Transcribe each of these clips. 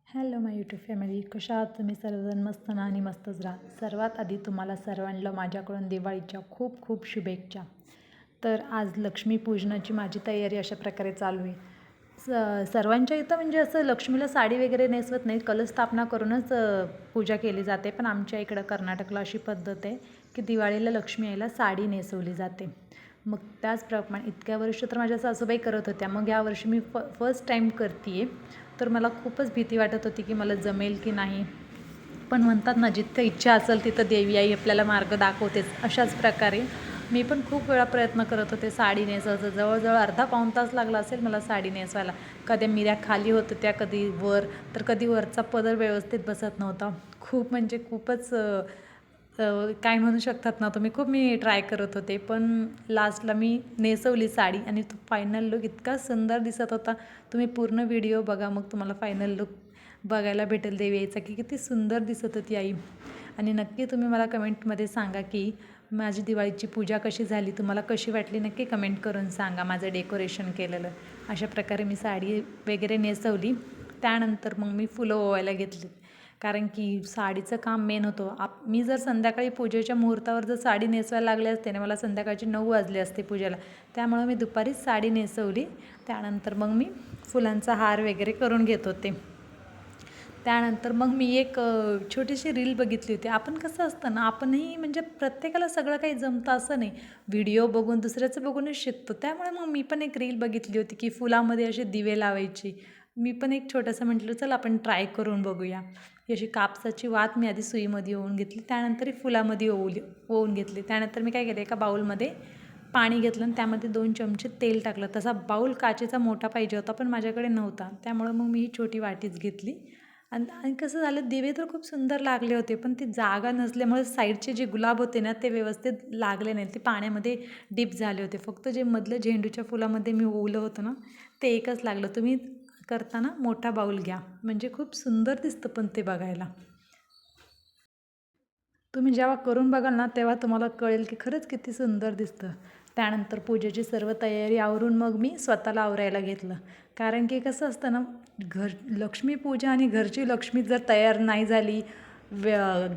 Hello माय YouTube family, कशा आहात तुम्ही सर्वजण? मस्त ना आणि मस्तच राहा. सर्वात आधी तुम्हाला सर्वांना माझ्याकडून दिवाळीच्या खूप खूप शुभेच्छा. तर आज लक्ष्मीपूजनाची माझी तयारी अशा प्रकारे चालू आहे. सर्वांच्या इथं म्हणजे असं लक्ष्मीला साडी वगैरे नेसवत नाही, कलशस्थापना करूनच पूजा केली जाते. पण आमच्या इकडं कर्नाटकला अशी पद्धत आहे की दिवाळीला लक्ष्मी आईला साडी नेसवली जाते. मग त्याचप्रमाणे इतक्या वर्ष तर माझ्या सासूबाई करत होत्या, मग यावर्षी मी फर्स्ट टाईम करते आहे. तर मला खूपच भीती वाटत होती की मला जमेल की नाही. पण म्हणतात ना, जिथं इच्छा असेल तिथं देवी आई आपल्याला मार्ग दाखवतेच. अशाच प्रकारे मी पण खूप वेळा प्रयत्न करत होते साडी नेसवायचं. जवळजवळ अर्धा पाऊण तास लागला असेल मला साडी नेसवायला. कधी मिऱ्या खाली होत होत्या, कधी वर, तर कधी वरचा पदर व्यवस्थित बसत नव्हता. खूप म्हणजे खूपच काय म्हणू शकतात ना तुम्ही, खूप मी ट्राय करत होते. पण लास्टला मी नेसवली साडी आणि तो फायनल लुक इतका सुंदर दिसत होता. तुम्ही पूर्ण व्हिडिओ बघा, मग तुम्हाला फायनल लुक बघायला भेटेल देवी आईचा की किती सुंदर दिसत होती आई. आणि नक्की तुम्ही मला कमेंटमध्ये सांगा की माझी दिवाळीची पूजा कशी झाली, तुम्हाला कशी वाटली, नक्की कमेंट करून सांगा. माझं डेकोरेशन केलेलं अशा प्रकारे मी साडी वगैरे नेसवली. त्यानंतर मग मी फुलं ओवायला घेतली, कारण की साडीचं काम मेन होतं. मी जर संध्याकाळी पूजेच्या मुहूर्तावर जर साडी नेसवायला लागले असते ना, मला संध्याकाळचे 9 वाजले असते पूजेला. त्यामुळं मी दुपारीच साडी नेसवली. त्यानंतर मग मी फुलांचा हार वगैरे करून घेत होते. त्यानंतर मग मी एक छोटीशी रील बघितली होती. आपण कसं असतं ना, आपणही म्हणजे प्रत्येकाला सगळं काही जमतं असं नाही. व्हिडिओ बघून दुसऱ्याचं बघूनच शिकतो. त्यामुळे मग मी पण एक रील बघितली होती की फुलामध्ये असे दिवे लावायची. मी पण एक छोटंसं म्हटलं चल आपण ट्राय करून बघूया. ही अशी कापसाची वात मी आधी सुईमध्ये ओवून घेतली, त्यानंतर फुलामध्ये ओवून घेतली. त्यानंतर मी काय केलं, एका बाऊलमध्ये पाणी घेतलं आणि त्यामध्ये 2 चमचे तेल टाकलं. तसा बाऊल काचेचा मोठा पाहिजे होता, पण माझ्याकडे नव्हता. त्यामुळं मग मी ही छोटी वाटीच घेतली. आणि कसं झालं, दिवे तर खूप सुंदर लागले होते, पण ती जागा नसल्यामुळे साईडचे जे गुलाब होते ना, ते व्यवस्थित लागले नाही. ते पाण्यामध्ये डीप झाले होते. फक्त जे मधलं झेंडूच्या फुलामध्ये मी ओवलं होतं ना, ते एकच लागलं. तुम्ही करताना मोठा बाऊल घ्या, म्हणजे खूप सुंदर दिसतं पण ते बघायला. तुम्ही जेव्हा करून बघाल ना, तेव्हा तुम्हाला कळेल की खरंच किती सुंदर दिसतं. त्यानंतर पूजेची सर्व तयारी आवरून मग मी स्वतःला आवरायला घेतलं. कारण की कसं असतं ना, लक्ष्मीपूजा आणि घरची लक्ष्मी जर तयार नाही झाली,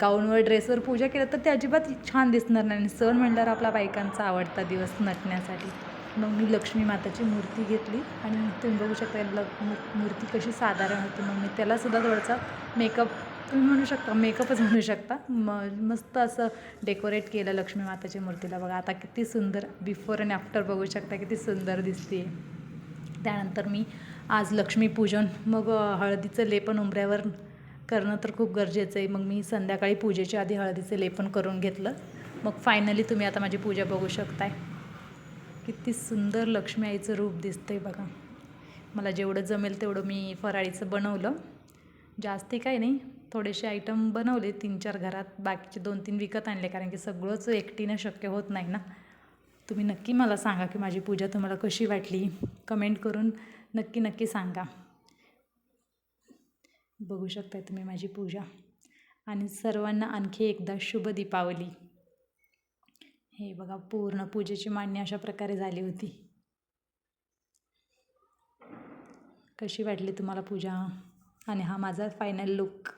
गाऊनवर ड्रेसवर पूजा केलं तर ते अजिबात छान दिसणार नाही. आणि सण म्हटल्यावर आपला बायकांचा आवडता दिवस नटण्यासाठी. मग मी लक्ष्मी माताची मूर्ती घेतली आणि तुम्ही बघू शकता मूर्ती कशी साधारण होती. मग मी त्यालासुद्धा थोडासा मेकअप, तुम्ही म्हणू शकता मेकअपच म्हणू शकता, मस्त असं डेकोरेट केलं लक्ष्मी माताच्या मूर्तीला. बघा आता किती सुंदर बिफोर आणि आफ्टर बघू शकता, किती सुंदर दिसते. त्यानंतर मी आज लक्ष्मीपूजन, मग हळदीचं लेपन उंबऱ्यावर करणं तर खूप गरजेचं आहे. मग मी संध्याकाळी पूजेच्या आधी हळदीचं लेपन करून घेतलं. मग फायनली तुम्ही आता माझी पूजा बघू शकताय. किती सुंदर लक्ष्मी आईचं रूप दिसतंय बघा. मला जेवढं जमेल तेवढं मी फराळीचं बनवलं. जास्ती काही नाही, थोडेसे आयटम बनवले 3-4 घरात, बाकीचे 2-3 विकत आणले, कारण की सगळंच एकटीनं शक्य होत नाही ना. तुम्ही नक्की मला सांगा की माझी पूजा तुम्हाला कशी वाटली, कमेंट करून नक्की नक्की सांगा. बघू शकताय तुम्ही माझी पूजा. आणि सर्वांना आणखी एकदा शुभ दीपावली. हे बघा, पूर्ण पूजेची मांडणी अशा प्रकारे झाली होती. कशी वाटली तुम्हाला पूजा? आणि हा माझा फायनल लुक.